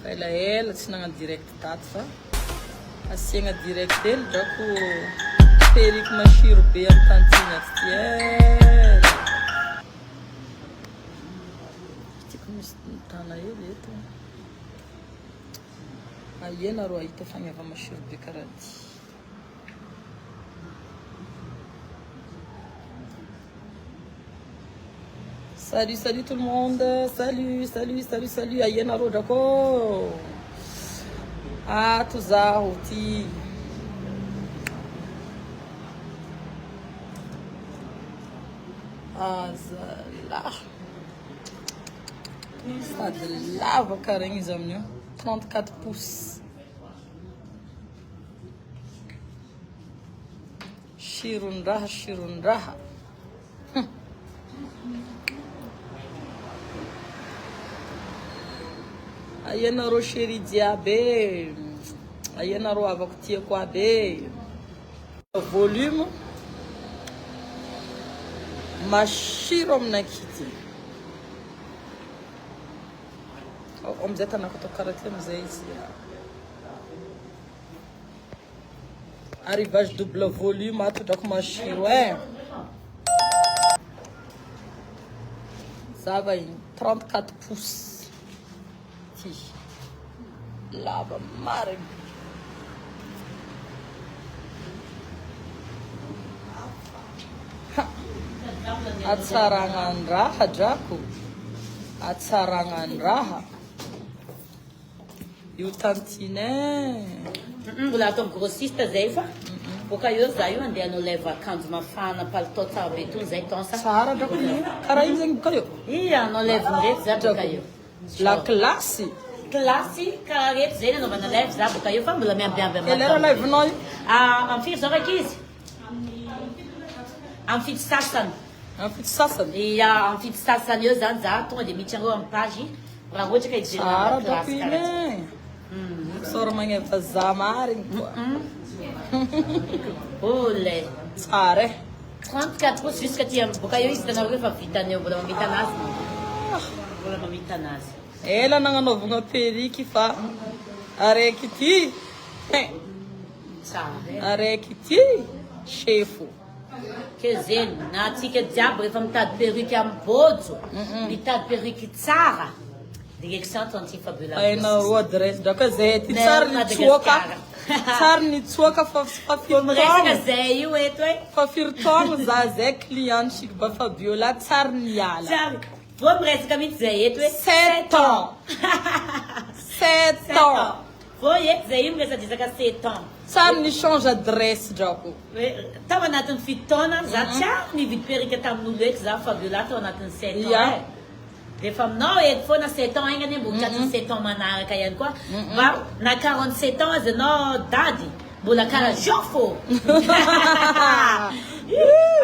Ela tsy nagnano direct tato fa asiagna direct hely drako periky masiro be amin'ny tantiny aty ty ela. Tiako misy tana hely eto. Iena rô ahita fagniava masiro be karaha ty. Salut, salut tout le monde. Salut, salut, salut, salut. Iena rô drako. Ato zaho ty. Azalahy. Sady lava karaha izy amin'io. 34 pouces. Shiron-draha, shiron-draha. Aianarô chéri jiaby. Aianarô avako tiako aby. Volume mashiro aminakity. Amizay tanako atao karaha ty amizay izy. Arrivage double volume ato drako mashiro Zava in 34 pouces. Ty. Lava marigny. Atsaragna raha drako. Atsaragna raha. Io tantine. Mbola atao grossiste zay fa. Boka eo za io andeha anao leva akanjo mafana palitao tsara be tony zay tonsa. Tsara drako io. Karaha io zegny boka eo. Iya, anao leva ndraiky za boka eo. La classe. Klasy karaha reto zay nanaovana leva za boka eo fa mbola miambiamby amin'ny. Elera live-nao io. Amin'ny firy zao raiky izy? Amin'ny fito sasany. Amin'ny fito sasany. Iya, amin'ny fito sasany eo zany za tonga dia miditra anao amin'ny page raha ohatra ka ijery Tsara drako iny. Sora magneva za marigny koa. Olé. Tsara 34 pouces jusqu'à tia boka eo izy tanao rehefa vitany eo mbola mamita anazy. Mbola mamita anazy. Ela nagnanaovagna periky fa araiky ty. Tsara. Araiky ty. Chefo. Que zeny na atsika jiaby rehefa mitady periky amin'ny bojo, mitady periky tsara. Direction Tonty Fabula. Ainarô adresse drako zay ty tsara nitsoaka. Tsara nitsoaka fa Miresaka zay io eto e. fa firtaogno za zay cliente ba Fabiola tsara niala. Tsara. Vao miresaka mihitsy zay eto e. 7 ans. 7 ans. Vao eto zay io miresadisaka 7 ans. Tsara ni change adresse drako. Tao anatin'ny fito taona za tsara nividy perika tamin'olo eto za Fabiola tao anatin'ny 7 ans. Yeah. Rehefa aminao eto foana 7 ans igny ane mbola 7 ans manaraka ihany koa. Va na 47 ans azy anao dady mbola karaha zao fô.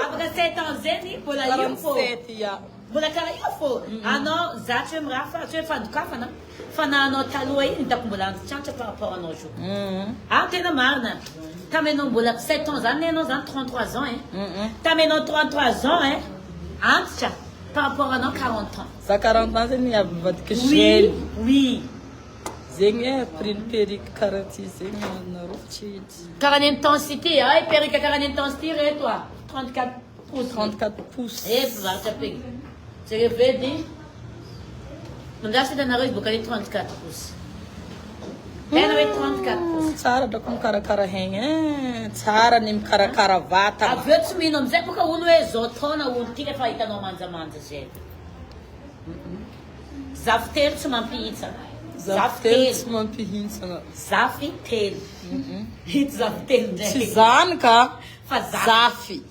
Afaka 7 ans zeny mbola io fô. 47 ya. Mbola karaha io fô. Anao za tsy hoe mirafa, tsy hoe fandokafana. Fa na anao taloha iny hitako mbola antitrantitra par rapport anao zo. Tena marina. Tamy anao mbola 7 ans zany anao zany 33 ans Tamy anao 33 ans antitra par rapport anao 40 ans. Za 40 ans zany avy mivadiky gel. Oui. Zegny prix ny periky karaha ty zegny anarô tsy hitsy. Karaha ny intensité, ay perika karaha ny intensité reto 34 pouces. 34 pouces. Mpivarotra pega. Tsy revedy. Mandrasa hitanareo izy boka ny 34 pouces. Tena hoe 34 pouces. Tsara drako mikarakara haigny tsara ny mikarakara vata. Avy eo tsy mino amizay boka olo hoe zao taona olo ty rehefa hitanao manjamanja zay. Zafy telo tsy mampihitsana. Zafy telo tsy mampihintsana. Zafy telo. Hito zafy telo Tsy ndraiky. zany ka Fa zafy.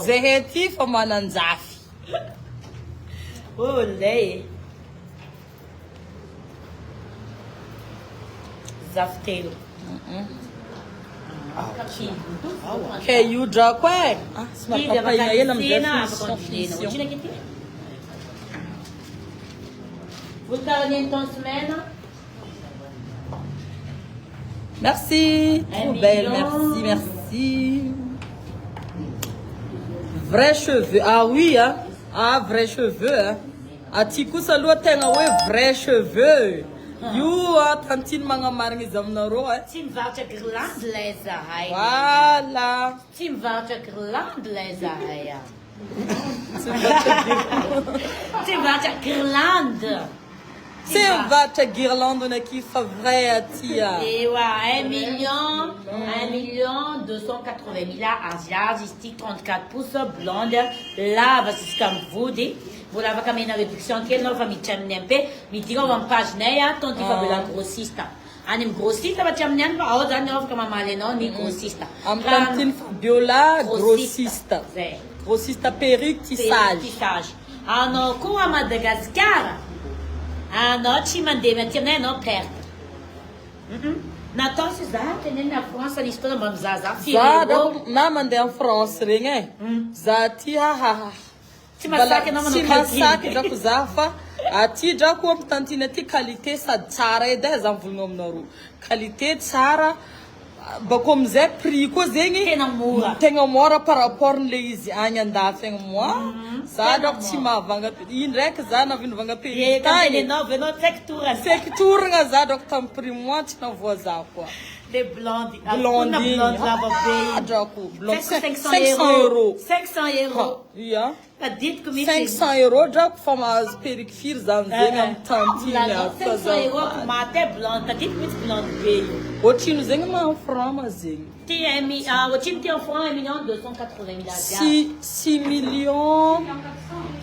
Zahay ty fa manan-jafy. Olé. Zafy telo. Ke io drako e. Sy mampapaina ela amizay finition. Voltarany ton semaine. Merci. Trop belle. Merci, merci. Vrais cheveux. Ah oui, hein. Ah, vrais cheveux, hein. Aty kosa aloha tegna hoe vrai cheveux. Io tantiny magnamarigna izy aminareo Tsy mivarotra guirlande lay zahay. Voilà. Tsy mivarotra guirlande lay zahay. Tsy mivarotra guirlande. Tsy mivarotra guirlande aqui fa vrai aty. Ewa, 1,280,000 Asiatique, stick 34 pouces, blonde, lava jusqu'à Voudi. Vous l'avez comme une réduction qui est non famille Chamnempe, mais dit on va page neya, ton tu fais la grossiste. Anim grossiste va Chamnem, va aux années comme maleno ni grossiste. Amplantine Fabiola grossiste. Grossiste perruque tissage. Ah non, quoi à Madagascar? Ah non, tu m'as dit, mais tu n'es non perte. Nathan, c'est ça, tu n'es na France, l'histoire de Mamzaza. Zada, na mande en France, ringue. Zati, ha. Tsy masaky drako zafa aty drako ampitantiny aty qualité sady tsara edy zany volagna aminareo qualité tsara bako amizay prix koa zegny tegna mora par rapport n'le izy agny andafy agny moi za drako tsy mahavanga indraiky za navinovanga sectouragna za drako tamin'ny prix moi tsy navoa za koa les blondes. Blondie. Drako. 500 euros. 500 euros. Yeah. Dites que 500 euros, drako fa mahazo perruque firy zany zegny amin'ny tantiny. 500 euros pour ma tête blonde. T'as dit que tu blonde pays. Otrino zegny ma franc ma zegny. Otrino ti en franc 1,280,000. 6 millions.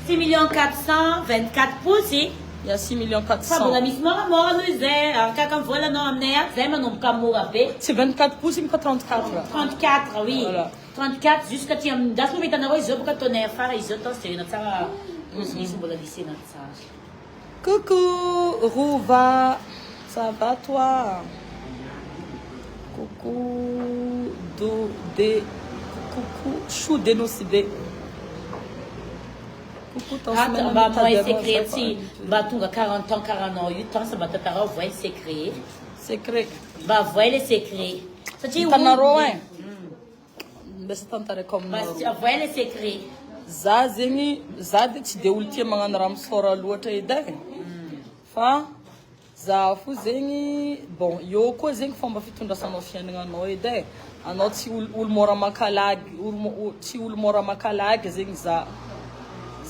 6,424 pouces. Il y a 6,400,000. Fabula mismora mora no Zé, quand voilà non amnéa, Zé mais non pas morabe. C'est 24 pouces, il me 34. 34, oui. Voilà. 34 jusqu'à tu am das momento na roi zobo ka tonner fara isoto c'est na tsara ils bola lycée na tsara. Coucou Rouva, ça va toi? Coucou coucou chou dénocidé. Bah, moi, secret, si, bah, tu as 40 ans, 48 ans, ça va te faire voir le secret. Secret. Bah, voir le secret. Ça dit où? Mais c'est tantare comme bah, voir le secret. Za zegny, za de tsy de olo tia magnano raha misôra loatra edy. Fa za fo zegny, bon, io koa zegny fomba fitondrasanao fiainagnanao edy. Anao tsy olo mora makalagy, tsy olo mora makalagy zegny za.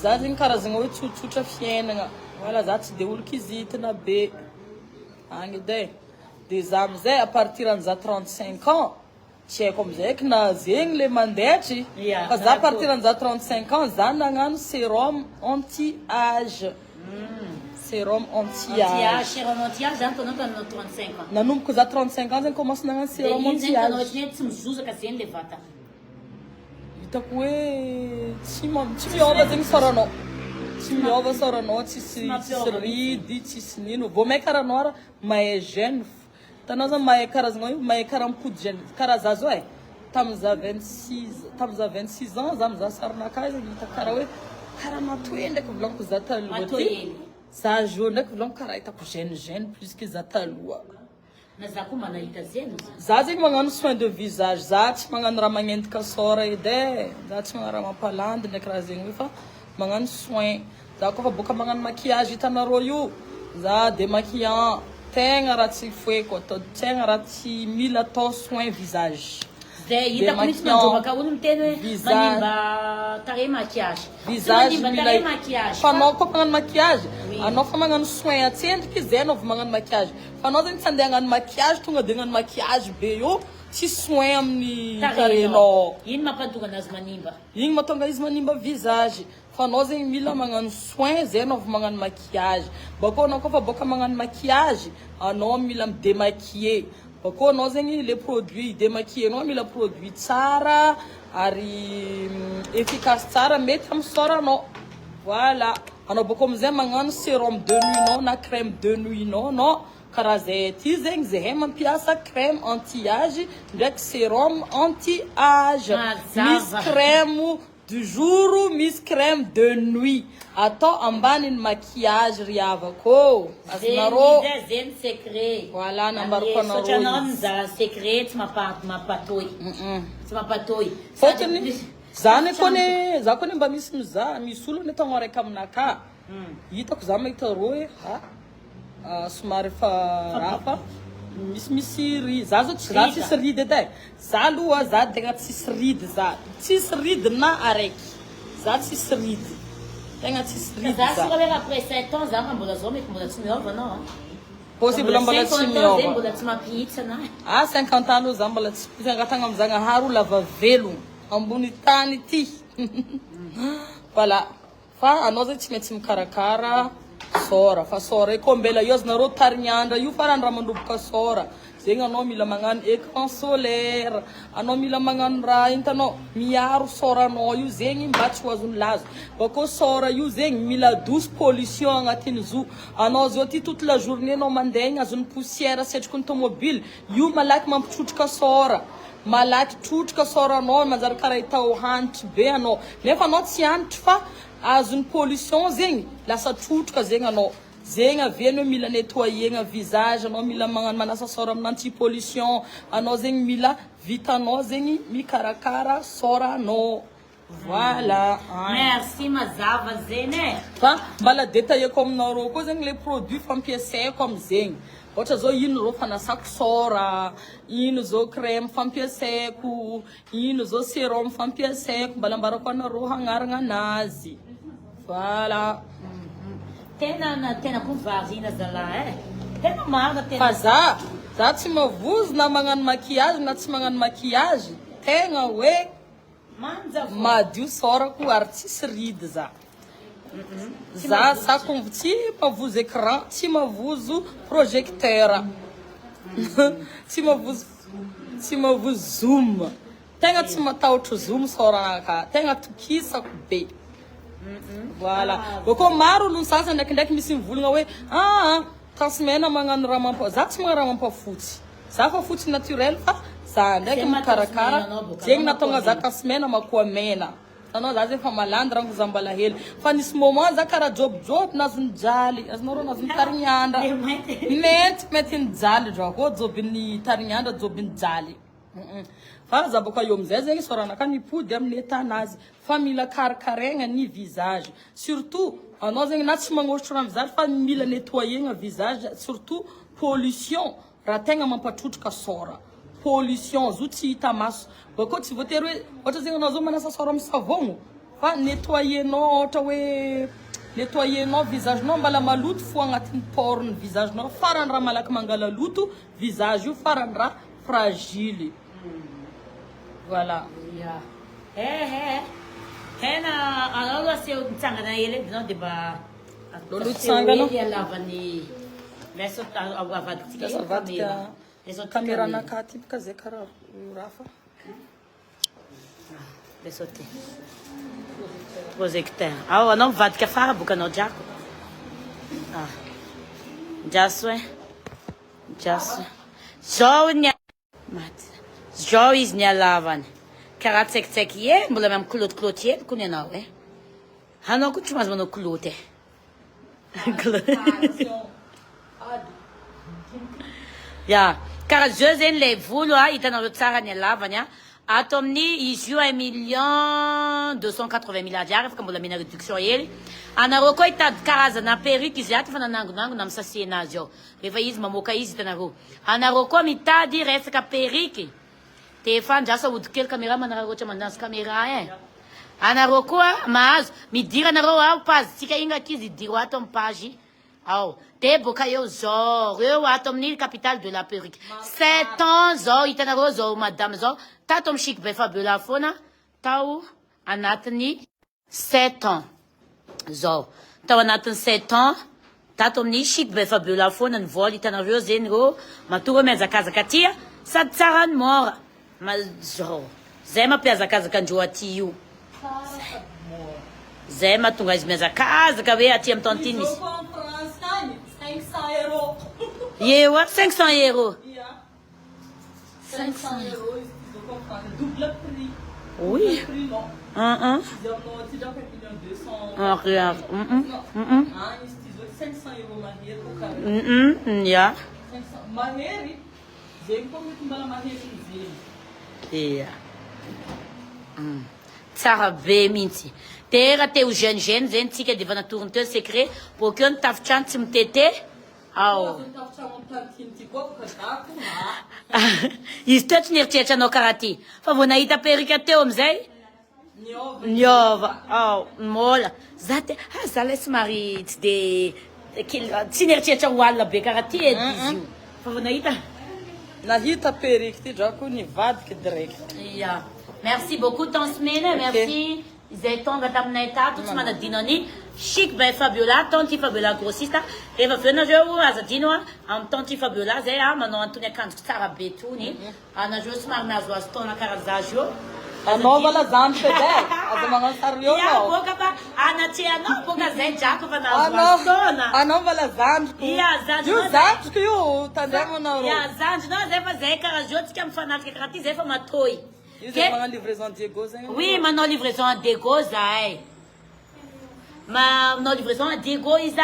Za zegny karazagna hoe tsotsotra fiainagna. Voilà, za tsy de olo kizitina be. Agny edy. De za amizay à partir an'za 35 ans, tsy haiko amizay na zegny le mandetry. Fa za à partir an'za 35 ans, za nagnano sérum anti-âge. Sérum anti-âge. Sérum anti-âge, zany tô nagnano 35 ans. Nanomboka za 35 ans zegny commence nagnano sérum anti-âge. Tsy mizozaka zegny le vata. Hitako hoe tsy miova zegny saranao. Tsy miova saranao, tsisy ridy, tsisy nino. Vao mahay karanao ara mahay gène. Tanao zany mahay karazagna hoe mahay karaha-mipody gène. Karaha za zao e. Tamin'iza 26 ans za mizaha sarinakahy zegny hitako karaha hoe karaha matoe ndraiky volagniko za taloha ty. Za jo ndraiky volagniko karaha hitako gène plus que za taloha. Na za koa manahita zegny. Za zegny magnano soin de visage, za tsy magnano raha magnendaka sora edy. Za tsy magnano raha mampalandy ndraiky raha zegny hoe fa magnano soin. Za koa fa boka magnano maquillage hitanareo io. Za démaquillant tegna raha tsy foeko atao, tegna raha tsy mila atao soin visage. Zay hitako misy mandrobaka olo miteny hoe manimba tarehy maquillage. Visage mila maquillage. Fa anao koa magnano maquillage, anao fa magnano soin atsendriky zay anao vao magnano maquillage. Fa anao zegny tsy andeha hagnano maquillage tonga de hagnano maquillage be io, tsy soin amin'ny tarehinao. Ino mampatonga anazy manimba? Igny mahatonga izy manimba visage. Fa anao zegny mila magnano soin zay anao vao magnano maquillage. Bakô anao koa fa boka magnano maquillage, anao mila midémaquiller. Bakô anao zegny le produit démaquillenao mila produit tsara ary efficace tsara mety amin'ny soranao. Voilà. Anao bakô amizay magnano sérum de nuit na crème de nuit no. Karaha zay ty zegny zahay mampiasa crème anti-âge ndraiky sérum anti-âge. Misy crème du jour, misy crème de nuit. Atao ambaniny maquillage riavako. Azinarô. Zeny secret. Voilà, nambarako anarô. Satria anao mizaha secret tsy mampatoy. Tsy mampatoy. Fotony za koa ne mba misy mizaha, misy olo ne tagno araiky aminaka. hitako za mahita rô hoe somary efa rafa misy ridy za zao za tsisy ridy edy za aloha za tegna tsisy ridy za tsisy ridy na araiky za tsisy ridy tegna tsisy ridy za sika hoe après 7 ans za mbola zao mety mbola tsy miova anao possible mbola tsy miova mbola tsy mampihitsy anao 50 ans aloha za mbola tsy pisangantagna amy zagnahary lava velogno ambony tany ity voilà fa anao zay tsy maintsy mikarakara sora fa sora iko mbela io azinareo tarignandra io farany raha mandroboka sora zegny anao mila magnano écran solaire anao mila magnano raha hitanao miaro soranao io zegny mba tsy ho azony lazo bakô sora io zegny mila 12 pollution agnatin'izo anao zao ty toute la journée anao mandeha igny azony poussière setriko ny tomobile io malaky mampitrotroka sora malaky trotroka soranao manjary karaha hitao hanitry be anao nefa anao tsy hanitry fa azony pollution zegny lasa trotroka zegny anao zegny aveny hoe mila nettoyegna visage anao mila magnano manasa sora amin'ny anti pollution anao zegny mila vitanao zegny mikarakara soranao voilà merci mazava zegny fa mbala détailleko aminareo koa zegny le produit fampiasaiko amizegny ohatra zao ino rô fanasako sora ino zao crème fampiasaiko ino zao sérum fampiasaiko mbala ambarako anareo hagnaragna anazy voilà tena ko varina zala tena marina tena fa za tsy mavozo na magnano maquillage na tsy magnano maquillage tegna hoe madio sorako ary tsisy ridy za sako tsy mavozo écran tsy mavozo projecteur tsy mavozo zoom tegna tsy matahotra zoom soranaka tegna tokisako be voilà boko maro olo sasany ndraikindraiky misy mivolagna hoe tasimena magnano raha mampa za tsy magnano raha mampafotsy za fa fotsy naturel fa za ndraiky mikarakara zegny natonga za tasimena makoa mena anao za zay fa malandy rango za mbala hely fa nisy moment za karaha jobijoby nazony jaly azonareo nazony tarignandra mety nijaly drako jobiny tarignandra jobiny jaly fa za boka eo amizay zegny soranaka nipody amin'ny etanazy fa mila karakaraigna ny visage surtout anao zegny na tsy magnosotro raha visage fa mila nettoyegna visage surtout pollution raha tegna mampatrotroka sora pollution zo tsy hita maso bakô tsy voatery hoe ohatra zegny anao zao manasa sora amin'ny savogno fa nettoyenao ohatra hoe nettoyenao visagenao mbala maloto fo agnatin'ny porny visagenao farany raha malaky mangala loto visage io farany raha fragile voilà tena anao loha se mitsangana hely edy nao de mba lolo tsangana alavany leso avaditsika caméranaka ty bika zay karaha rafa leso ty projecteur anao mivadika afara boka anao driako jaso jaso zao ny maty zao izy ny alavany karaha tsaikitsaiky e mbola mamy kilotikilôty hely kony anao anao koa tsy mahazo manao kiloty ya karaha zao zegny le volo hitanareo tsara ny alavany ato amin'ny izy io 1,280,000 ariary afaka mbola mena réduction hely anareo koa hitady karazana perruque izy aty fa nanangonangona amin'ny sase anazy ao rehefa izy mamoaka izy hitanareo anareo koa mitady resaka perruque te efa andrasa odikely caméra manareo ohatra mandazy caméra anareo koa mahazo midira anareo page tsika ingaky izy idiro ato amin'ny page ao te boka eo zao reo ato amin'ny capitale de la perruque 7 ans zao hitanareo zao madame zao tato amin'ny chic be fabiola foana tao anatiny 7 ans zao tao anatiny 7 ans tato amin'ny chic be fabiola foana ny vola hitanareo zegny reo matory miazakazaka aty sady tsara ny mora ma zao zay mampiazakazaka andreo aty io zay mahatonga izy miazakazaka hoe aty amin'ny tantiny izy 500 euros. Eo 500 euros. 500 euros, ils ont compris. Double prix. Oui. Double prix, non. Ils ont dit donc qu'ils ont 200. Regarde. Ils ont 500 euros maheri au carré. Yeah. 500 maheri. J'ai comme tu m'as maheri. Yeah. Tsara be mintsy. Terra te o jeune zen tika de vana tourneteur secret pour que on tafchan sim tete. Au. Is touch near checha no karati. Fa vona ita perika te omzei. Njova. Au, mola. Zate, ha zales marit de Siner checha wala be karati e diziu. Fa vona ita. Nahita perik ti já com nivadke direct. Yeah. Merci beaucoup ton semaine, merci. Zaiton gatamnaita tout mana dinoni. Chic ben Fabiola, tonti Fabiola grossista. Eva fena jo azadinoa, am tonti Fabiola ze a mano Antonia kan tsara betuni. Ana jo smar na zo stona karazajo. A nova lazam pede, a mangan sarrio. Ya boka ba ana tia no boka ze jako va na zo stona. A nova lazam. Ya zanj. You zanj que o tandemo na. Ya zanj no ze va ze karajo que am fanat que gratis ze fa matoi. Isso é uma livraison de Degoza. Oui, mas não livraison de Degoza, mas não livraison de Degoza,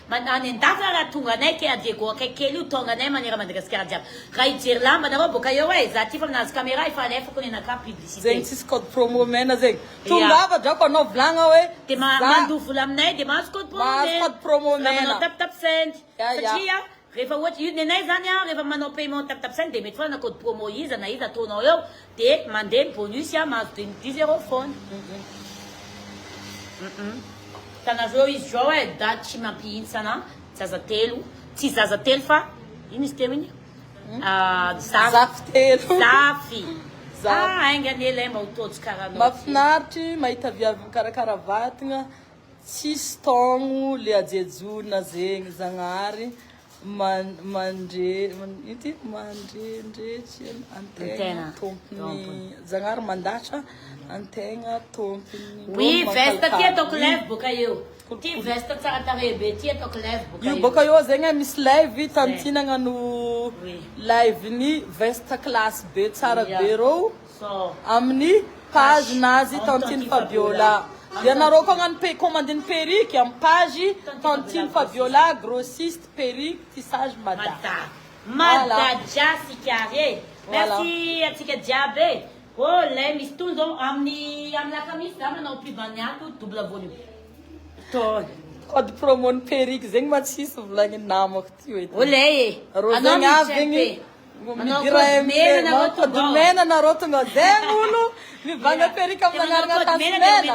mas não nem dá para tunga, né? Que a Dego, que ele o tonga, né? Maneira maneira que a diabo. Rai dizer lá, mas não boca eu é, ativa nas câmeras e fala, foco na capa publicidade. Gente, se escolhe promo menos, hein? Tunga, já com no blanga, ué. Tem mandu fulam, né? Tem mais escolhe promo menos. Mas promo menos. Não tap cent. Ja. Reva wat you de nai zanya reva mano payment tap sen de metfa na code promo yiza na yiza to no yo te mande bonus ya mas 10 euro phone. Tana jo is jo é da chima pinsa na tsazatelu tsazatelfa inistemini Zaftelo. Zafi. Ainda nele mo todos cara no. Mafinarty, mahita viavy mikarakara vatagna, tsisy taogno le ajejo na zegny Zagnahary. Mandrendretsy antegna tompony Zagnahary mandatra antegna tompony. Oui, vesta tia toko leve boka eu. Ti vesta tsara tarebe tia toko leve boka eu. Io boka eo zegny misy live tanty nagnano live ni vesta classe B tsara be rô amin'ny page nazy Tantine Fabiola. Ianareo koa agnano commandine perruque amin'ny page Tantine Fabiola grossiste perruque tissage mada. Mada jasi carré. Merci atika diabe. Oh, le misy tonzo amin'ny camisa dama nanao pibanyato double volume. To code promo perruque zegny matsisy volagny namako ty hoe. Olé. Rô zegny avy code mena nareo tonga zegny olo mivanga perruque amin'ny agnarana tansimena.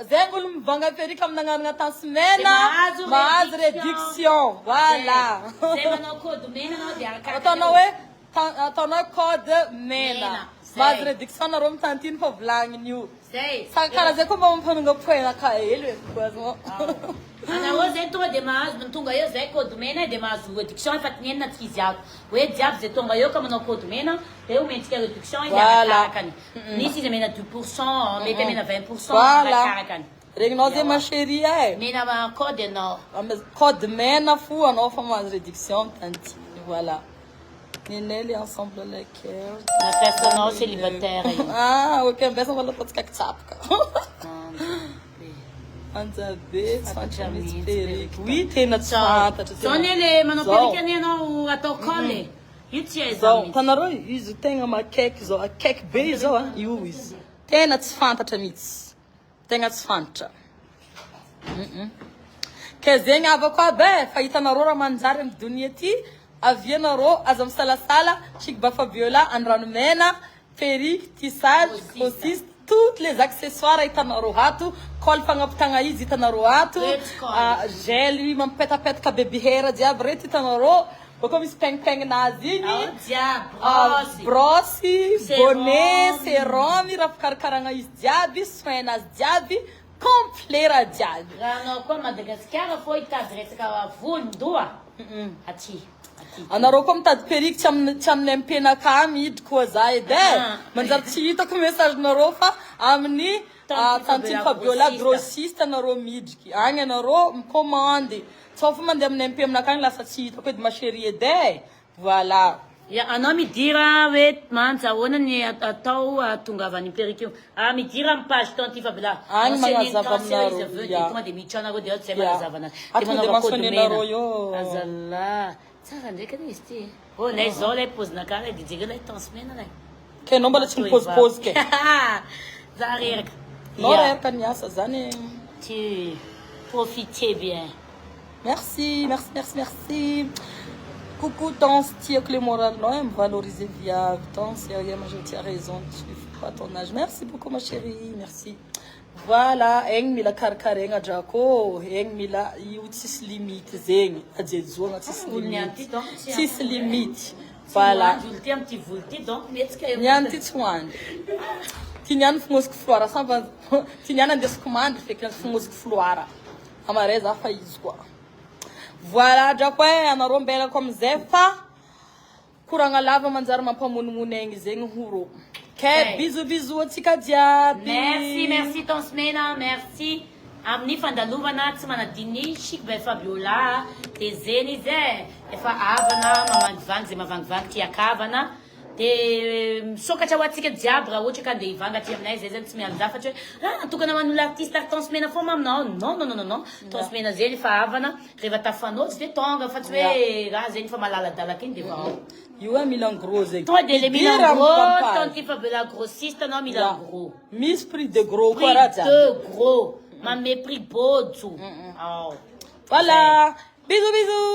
Zegny olo mivanga perruque amin'ny agnarana tansimena mahazo réduction. Voilà. Ataonao hoe ataonao code mena. Mahazo réduction nareo amin'ny Tantine fa volagniny io. Karaha zay koa mba mampanonga poenaka hely hoe. Ana hoje tô de mais, tunga eu zé code mena de mais o reduction fatnien na tiziato. O diabo zé tunga eu como no code mena, realmente que a reduction é caracani. Nisi de mena 2%, meta mena 20%, caracani. Regno de macheria é. Mena code no. Code mena fu a nova mais reduction tanti. Voilà. Nele ensemble lequel. Na festa não célibataire. Ah, o que é mesmo ela pode ficar chapka. Anzabe, sanchamis perruque. Oui, tena tsanta. Sonele, mas não perruque nem no atocole. Isso é exato. Tanaro izo tegna makaiky zao, akaiky be zao io izy. Tena tsy fantatra mihitsy. Tegna tsy fantatra. Ke zegny avako abe, fa hitanareo raha manjary amin'ny dunia ty, avianareo aza misalasala, chic ba Fabiola, andranomena, perruque, tissage, grossiste, toutes les accessoires hitanareo ato, colle fagnapitagna izy hitanareo ato, gel mampipetapetaka baby hair jiaby reto hitanareo, boko misy pengpengnazy igny, brosse, bonnet, sérum, raha fikarakaragna izy jiaby, soinazy jiaby, complet raha jiaby. Raha anao koa Madagasikara foi hitady resaka volon-doha. Aty. Anareo koa mitady perruque tsy amin'ny MP-na ka midry koa za edy e. Manjary tsy hitako messagenareo fa amin'ny Tantine Fabiola grossiste anareo midriky. Agny anareo micommande. Tsy fa mandeha amin'ny MP aminaka agny lasa tsy hitako edy ma chérie edy e. Voilà. Ya anao midira hoe manja ahoana ny atao atongavany perruque io. Midira amin'ny page Tantine Fabiola. Agny magnazava aminareo. Tonga de miditra anareo dia tsy manazava anazy. Atonga mentionnenareo io. Azala. Tsara ndraiky izy ty. Oh, lay zao lay pôzina kara dijery lay tansmena lay. Ke anao mbola tsy nipôzipôzy ke. Za reraka. Nora Kanyasa Zane. Tu profitais bien. Merci. Coucou, Tance, tia que le moral, non, me valoriser via Tance, tu as raison, tu fais pas ton âge. Merci beaucoup, ma chérie, merci. Voilà, eng mila karkarenga jako, eng mila yutis limite zeng, adjezonga tis limite. Voilà. Nyanti twand. Tinyan fungos que flora, sabe? Tinyan andes comando, fica fungos que flora. Amareza faz quoi. Voilà, jako é na rombela como Zefa. Kuranga lava manzar mampamununeng zeng huro. Que bisu tika diaby. Merci Tonsmena, merci. Amni fandaluva na tsmana dini chic be Fabiola, te zeni ze, e fa avana mamangvang tia kavana. Te soka cha watika diabra wote ka de ivanga tia mna zeze tsmi aldafa tche. Ah, tu kana manu l'artiste Tonsmena for mam non. Tonsmena zeni fa avana, reva ta fanos de tonga fa tue ga zeni fa malala dala kin de va. You are Milan Gros. Toi, de Milan Gros, ton type de la grossiste, non, Milan Gros. Miss prix de gros, prix de gros. Ma mépris beau, tout. Voilà. Bisous.